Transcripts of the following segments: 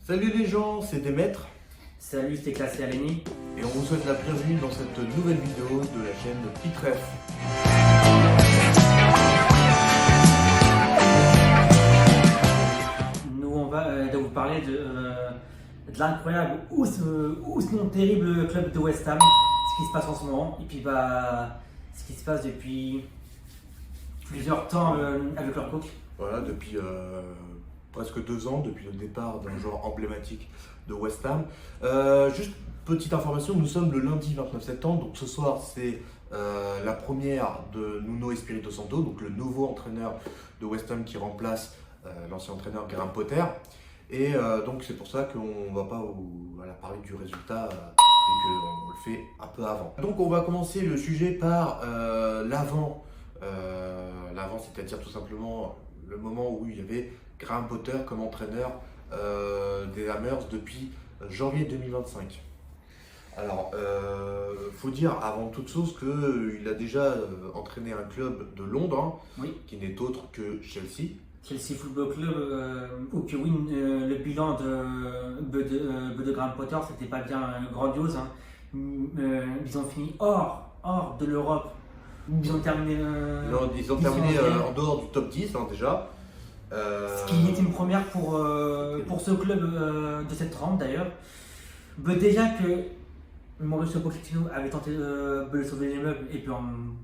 Salut les gens, c'est Démètre Salut, c'est Classé Alénie. et on vous souhaite la bienvenue dans cette nouvelle vidéo de la chaîne Pitref. Nous, on va vous parler de l'incroyable ou sinon terrible club de West Ham, ce qui se passe en ce moment, et puis ce qui se passe depuis plusieurs temps avec leur coach. Voilà, depuis presque 2 ans, depuis le départ d'un joueur emblématique de West Ham. Juste petite information, nous sommes le lundi 29 septembre, donc ce soir c'est la première de Nuno Espirito Santo, donc le nouveau entraîneur de West Ham qui remplace l'ancien entraîneur Graham Potter. Et donc c'est pour ça qu'on ne va pas parler du résultat, vu qu'on le fait un peu avant. Donc on va commencer le sujet par l'avant. L'avant, c'est-à-dire tout simplement le moment où il y avait Graham Potter comme entraîneur des Hammers depuis janvier 2025. Alors, faut dire avant toute chose qu'il a déjà entraîné un club de Londres, Oui. qui n'est autre que Chelsea. Chelsea Football Club, où que oui, le bilan de Graham Potter, c'était pas bien grandiose. Hein. Ils ont fini hors de l'Europe. Ils ont terminé. Ils ont terminé en dehors du top 10 déjà. Ce qui est une première pour ce club de cette trempe d'ailleurs. Déjà que Mauricio Pochettino avait tenté de le sauver les meubles et puis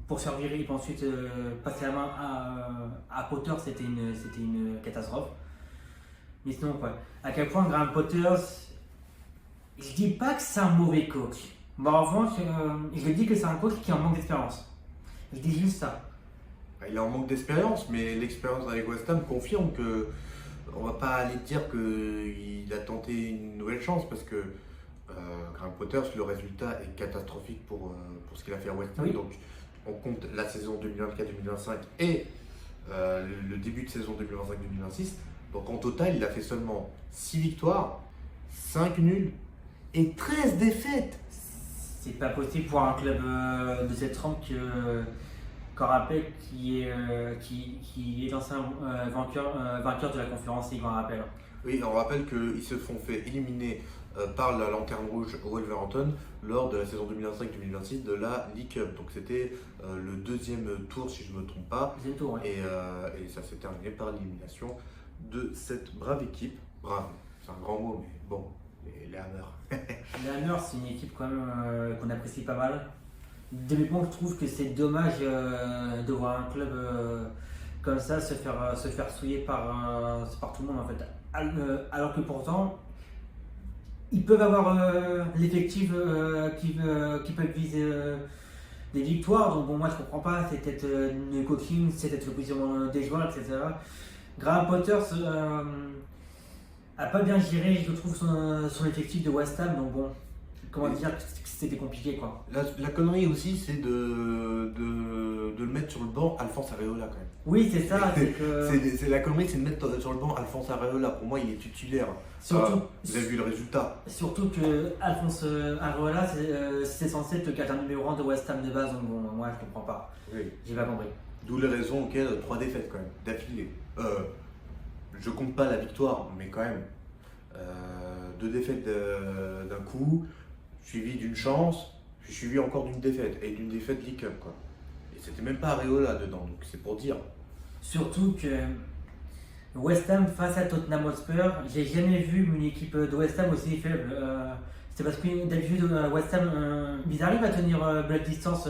pour se revirer et puis ensuite passer la main à Potter, c'était une catastrophe. Mais sinon, quoi. À quel point Graham Potter, je dis pas que c'est un mauvais coach. Mais en revanche, je dis que c'est un coach qui a un manque d'expérience. Je dis juste ça. Il est en manque d'expérience, mais l'expérience avec West Ham confirme que on va pas aller dire qu'il a tenté une nouvelle chance parce que Graham Potter, le résultat est catastrophique pour ce qu'il a fait à West Ham. Oui. Donc on compte la saison 2024-2025 et le début de saison 2025-2026. Donc en total, il a fait seulement 6 victoires, 5 nuls et 13 défaites. C'est pas possible pour un club de cette trempe qu'on rappelle qui est l'ancien vainqueur de la conférence Ligue, on rappelle. Oui, on rappelle qu'ils se font fait éliminer par la Lanterne Rouge Wolverhampton lors de la saison 2025-2026 de la League Cup. Donc c'était le 2e tour si je ne me trompe pas. Deuxième tour, ouais. Et ça s'est terminé par l'élimination de cette brave équipe. Brave, c'est un grand mot, mais bon, les Hammers. Les Hammers, c'est une équipe quand même qu'on apprécie pas mal. De mes points, je trouve que c'est dommage de voir un club comme ça se faire souiller par tout le monde en fait. Alors que pourtant, ils peuvent avoir l'effectif qui peuvent viser des victoires. Donc bon, moi je comprends pas, c'est peut-être une coaching, c'est peut-être le positionnement des joueurs, etc. Graham Potter a pas bien géré, je trouve, son effectif de West Ham. Donc bon, comment dire que c'était compliqué quoi. La connerie aussi, c'est de le mettre sur le banc Alphonse Areola quand même. Oui, c'est ça, c'est que. C'est la connerie, c'est de mettre sur le banc Alphonse Areola. Pour moi, il est titulaire. Surtout, Vous avez vu le résultat. surtout que Alphonse Areola, c'est censé être le gardien numéro 1 de West Ham de base, donc bon, moi je comprends pas. Oui. J'ai pas compris. D'où les raisons auxquelles 3 défaites quand même, d'affilée. Je compte pas la victoire, mais quand même. 2 défaites d'un coup, suivi d'une chance, puis suivi encore d'une défaite. Et d'une défaite League Cup, quoi. Et c'était même pas Areola dedans, donc c'est pour dire. Surtout que West Ham face à Tottenham Hotspur, j'ai jamais vu une équipe de West Ham aussi faible. C'est parce que d'habitude, West Ham, ils arrivent à tenir la distance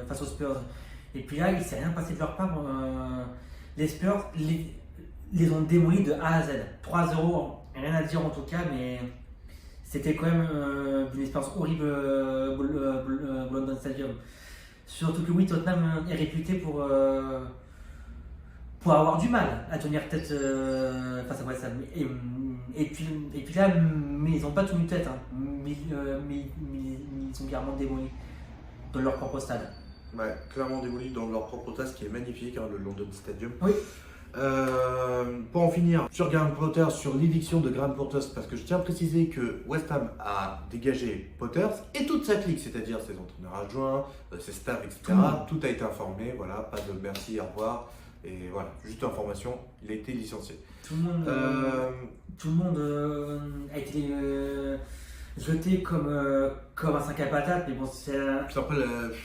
face aux Spurs. Et puis là, il ne s'est rien passé de leur part. Les Spurs les ont démolis de A à Z. 3-0, rien à dire en tout cas, mais c'était quand même une expérience horrible au London Stadium. Surtout que oui, Tottenham est réputé pour avoir du mal à tenir tête face à West Ham. Et puis là, mais ils n'ont pas tenu tête, hein. Mais ils sont clairement démolis dans leur propre stade. Ouais, clairement démolis dans leur propre stade, ce qui est magnifique, hein, le London Stadium. Oui. Pour en finir sur Graham Potter, sur l'éviction de Graham Potter, parce que je tiens à préciser que West Ham a dégagé Potter et toute sa clique, c'est-à-dire ses entraîneurs adjoints, ses staffs, etc. Tout a été informé, voilà, pas de merci, au revoir. Et voilà, juste information, il a été licencié. Tout le monde a été jeté comme un sac à patates, mais bon, c'est. Puis après,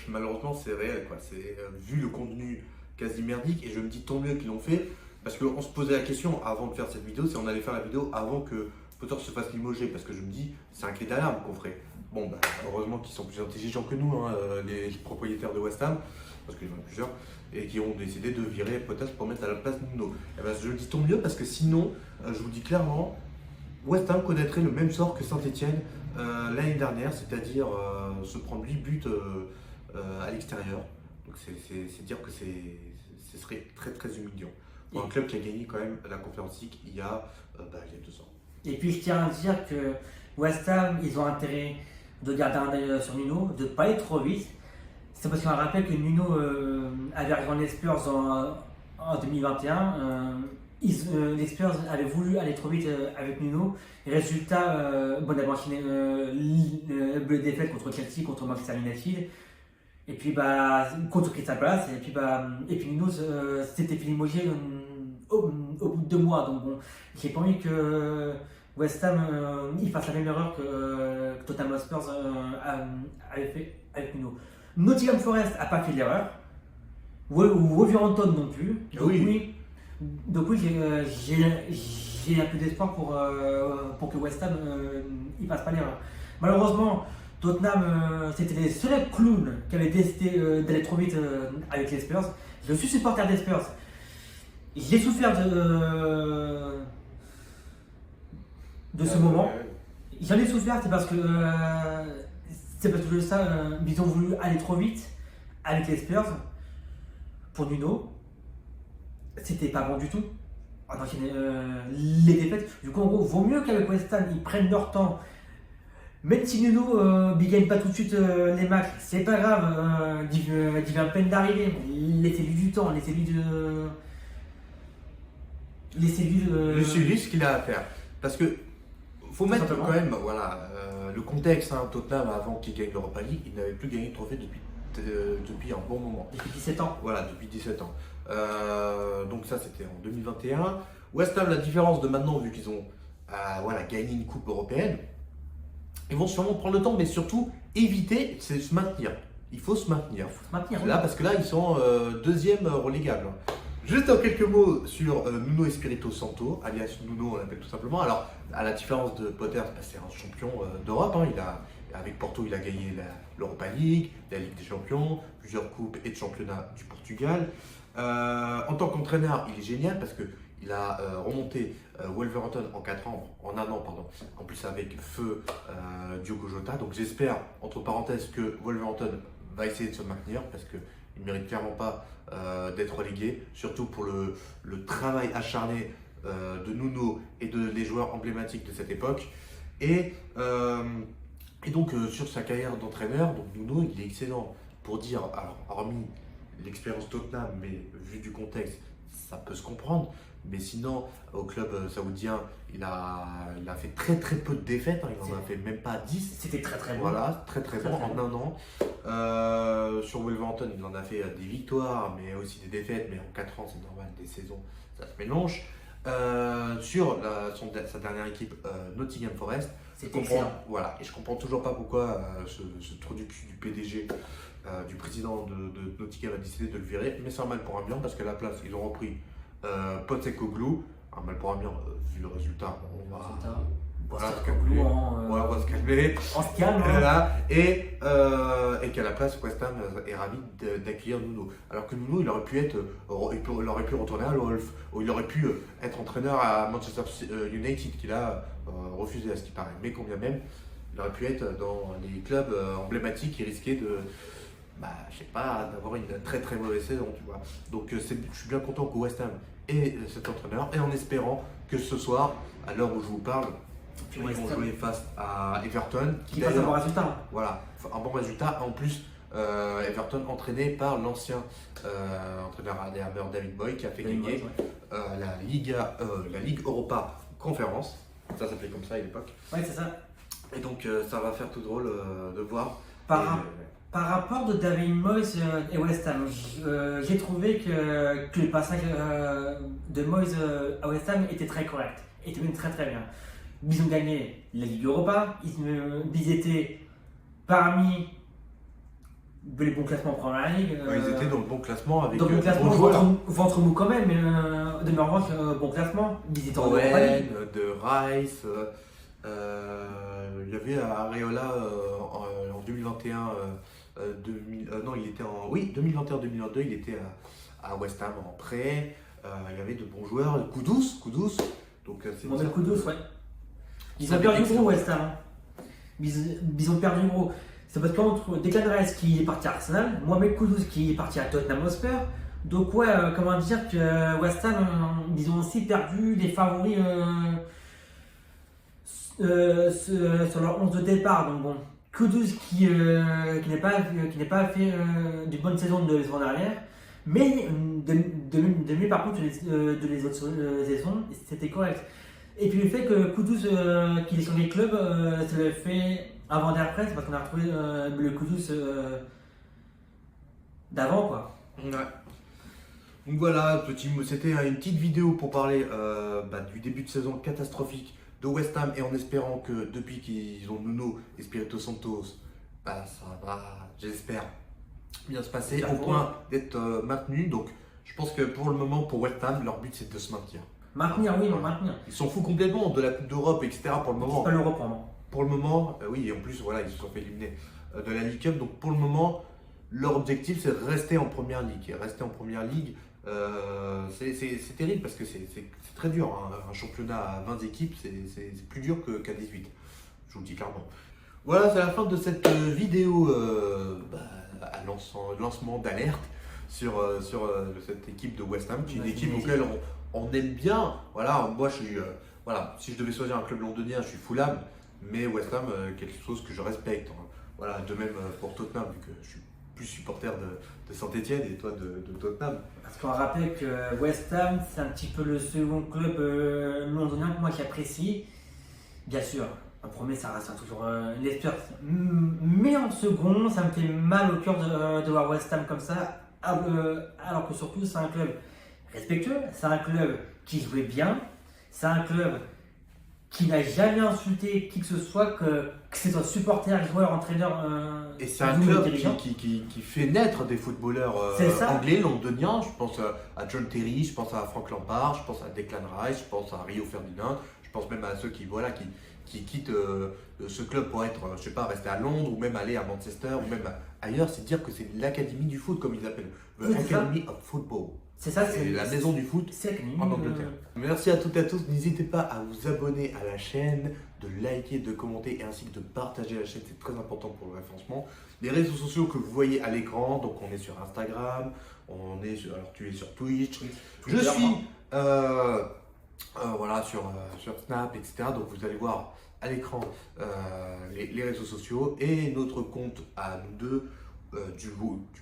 malheureusement, c'est réel, quoi. C'est vu le contenu quasi merdique, et je me dis tant mieux qu'ils l'ont fait, parce qu'on se posait la question avant de faire cette vidéo, si on allait faire la vidéo avant que Potter se fasse limoger, parce que je me dis, c'est un clé d'alarme qu'on ferait. Bon, bah, heureusement qu'ils sont plus intelligents que nous, hein, les propriétaires de West Ham, parce qu'il y en a plusieurs, et qui ont décidé de virer Potter pour mettre à la place Nuno. Et ben, je le dis tant mieux, parce que sinon, je vous dis clairement, West Ham connaîtrait le même sort que Saint-Etienne l'année dernière, c'est-à-dire se prendre 8 buts à l'extérieur. Donc c'est dire que ce serait très très humiliant. Pour un club qui a gagné quand même la Conference League il y a 2 ans. Et puis je tiens à dire que West Ham, ils ont intérêt de garder un œil sur Nuno, de ne pas aller trop vite. C'est parce qu'on rappelle que Nuno avait rejoint les Spurs en 2021. Les Spurs avaient voulu aller trop vite avec Nuno. Et résultat, bon, d'avoir enchaîné le défaite contre Chelsea, contre Manchester United. Et puis contre Crystal Palace. Et puis Nuno s'était fait limoger au bout de 2 mois. Donc bon, j'ai pas envie que West Ham il fasse la même erreur que Tottenham Hotspur avait fait avec Nuno. Nottingham Forest n'a pas fait l'erreur. Wolverhampton non plus. Donc oui, j'ai un peu d'espoir pour que West Ham il passe pas l'erreur. Malheureusement, Tottenham, c'était les seuls clowns qui avaient décidé d'aller trop vite avec les Spurs. Je suis supporter des Spurs. J'ai souffert de ce moment. J'en ai souffert, c'est parce que ils ont voulu aller trop vite avec les Spurs pour Nuno. C'était pas bon du tout. Les défaites, du coup, en gros, vaut mieux qu'avec West Ham, ils prennent leur temps. Même si Nuno ne gagne pas tout de suite les matchs, c'est pas grave, il vient à peine d'arriver. Laissez-lui du temps, laissez-lui ce qu'il a à faire. Parce que faut mettre quand même le contexte. Tottenham, avant qu'il gagne l'Europa League, il n'avait plus gagné de trophée depuis un bon moment. Depuis 17 ans. Voilà, depuis 17 ans. Donc ça, c'était en 2021. West Ham, la différence de maintenant, vu qu'ils ont gagné une coupe européenne, ils vont sûrement prendre le temps, mais surtout éviter, c'est se maintenir. Il faut se maintenir. Là, parce que là, ils sont deuxième relégable. Juste en quelques mots sur Nuno Espirito Santo, alias Nuno, on l'appelle tout simplement. Alors, à la différence de Potter, c'est un champion d'Europe. Avec Porto, il a gagné l'Europa League, la Ligue des Champions, plusieurs coupes et de championnat du Portugal. En tant qu'entraîneur, il est génial parce qu'il a remonté Wolverhampton en 1 an, pardon. En plus avec feu Diogo Jota. Donc j'espère, entre parenthèses, que Wolverhampton va essayer de se maintenir parce qu'il ne mérite clairement pas d'être relégué, surtout pour le travail acharné de Nuno et des joueurs emblématiques de cette époque. Et donc sur sa carrière d'entraîneur, donc Nuno, il est excellent pour dire, alors hormis l'expérience Tottenham, mais vu du contexte, ça peut se comprendre. Mais sinon, au club saoudien, il a fait très très peu de défaites, il n'en a fait même pas 10. C'était très très bon. Voilà, très bon en 1 an. Sur Wolverhampton, il en a fait des victoires, mais aussi des défaites. Mais en 4 ans, c'est normal, des saisons, ça se mélange. Sur sa dernière équipe, Nottingham Forest, c'est excellent. Voilà, et je comprends toujours pas pourquoi ce trou du cul du PDG, du président de Nottingham a décidé de le virer. Mais c'est un mal pour un bien parce qu'à la place, ils ont repris Postecoglou. Un mal pour un bien, vu le résultat, on va se calmer. On va se calmer. On se calme. Et qu'à la place, West Ham est ravi d'accueillir Nuno. Alors que Nuno, il aurait pu retourner à l'Olf, ou il aurait pu être entraîneur à Manchester United, qu'il a refusé à ce qui paraît. Mais combien même, il aurait pu être dans les clubs emblématiques qui risquaient d'avoir une très très mauvaise saison, tu vois. Donc je suis bien content que West Ham ait cet entraîneur, et en espérant que ce soir, à l'heure où je vous parle, ils vont jouer face à Everton, qui fasse un bon résultat. Voilà, un bon résultat. En plus, Everton entraîné par l'ancien entraîneur à Hammer, David Boy, qui a fait gagner la Ligue Europa Conférence. Ça s'appelait comme ça à l'époque. Ouais, c'est ça. Et donc ça va faire tout drôle de voir. Par rapport de David Moyes et West Ham, j'ai trouvé que le passage de Moyes à West Ham était très correct, était même très très bien. Ils ont gagné la Ligue Europa, ils étaient parmi les bons classements en Première Ligue. Ils étaient dans le bon classement avec dans le bon classement, bons joueurs. ventre mou quand même, mais de revanche, bon classement. Ils étaient en Europa Owen, League. de Rice, il y avait Areola en 2021. Non, il était en 2021-2022, il était à West Ham en prêt. Il y avait de bons joueurs, Kudus. Donc c'est Mohamed Kudus, ouais. Ils Ça ont perdu fait gros West Ham. Ils ont perdu gros. C'est parce qu'entre Declan Rice qui est parti à Arsenal, Mohamed Kudus qui est parti à Tottenham Hotspur. Donc ouais, comment dire que West Ham, ils ont aussi perdu des favoris sur leur 11 de départ. Donc bon, Kudus qui n'est pas fait d'une bonne saison de saison dernière, mais de mieux par contre de les autres saisons, c'était correct. Et puis le fait que Kudus qu'il ait changé de club, ça le fait avant d'après, c'est parce qu'on a retrouvé le Kudus d'avant quoi. Ouais. Donc voilà, c'était une petite vidéo pour parler du début de saison catastrophique de West Ham et en espérant que depuis qu'ils ont Nuno Espirito Santos, ça va, j'espère, bien se passer au point d'être maintenu. Donc je pense que pour le moment, pour West Ham, leur but c'est de se maintenir. Maintenir, oui, non, maintenir. Ils s'en foutent complètement de la Coupe d'Europe, etc. pour le moment. C'est pas l'Europe vraiment. Pour le moment, oui, et en plus, voilà, ils se sont fait éliminer de la Ligue Cup. Donc pour le moment, leur objectif c'est de rester en première ligue. Et rester en première ligue, c'est terrible parce que c'est très dur. Hein. Un championnat à 20 équipes, c'est plus dur qu'à 18. Je vous le dis clairement. Voilà, c'est la fin de cette vidéo à lancement d'alerte sur cette équipe de West Ham, qui est une équipe auquel on aime bien. Voilà, moi je suis. Voilà, si je devais choisir un club londonien, je suis Fulham, mais West Ham, quelque chose que je respecte. Hein. Voilà, de même pour Tottenham, vu que je suis plus supporter de Saint-Etienne et toi de Tottenham. Parce qu'on rappelle que West Ham, c'est un petit peu le second club londonien que moi j'apprécie. Bien sûr, en premier, ça reste toujours les Spurs. Mais en second, ça me fait mal au cœur de voir West Ham comme ça. Alors que surtout, c'est un club respectueux, c'est un club qui jouait bien, c'est un club qui n'a jamais insulté qui que ce soit, que ce soit supporter, joueur, entraîneur. Et c'est un club qui fait naître des footballeurs anglais, londoniens. Je pense à John Terry, je pense à Frank Lampard, je pense à Declan Rice, je pense à Rio Ferdinand, je pense même à ceux qui quittent ce club pour être, je sais pas, rester à Londres ou même aller à Manchester ou même ailleurs. C'est dire que c'est l'académie du foot, comme ils appellent, Academy of Football. C'est ça, c'est la maison du foot en Angleterre. Merci à toutes et à tous. N'hésitez pas à vous abonner à la chaîne, de liker, de commenter et ainsi que de partager la chaîne. C'est très important pour le référencement. Les réseaux sociaux que vous voyez à l'écran, donc on est sur Instagram, alors tu es sur Twitch. Je suis sur Snap, etc. Donc vous allez voir à l'écran les réseaux sociaux et notre compte à nous deux du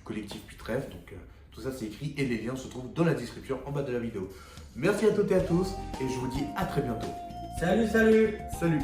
collectif Putref. Donc tout ça c'est écrit et les liens se trouvent dans la description en bas de la vidéo. Merci à toutes et à tous et je vous dis à très bientôt. Salut. Salut.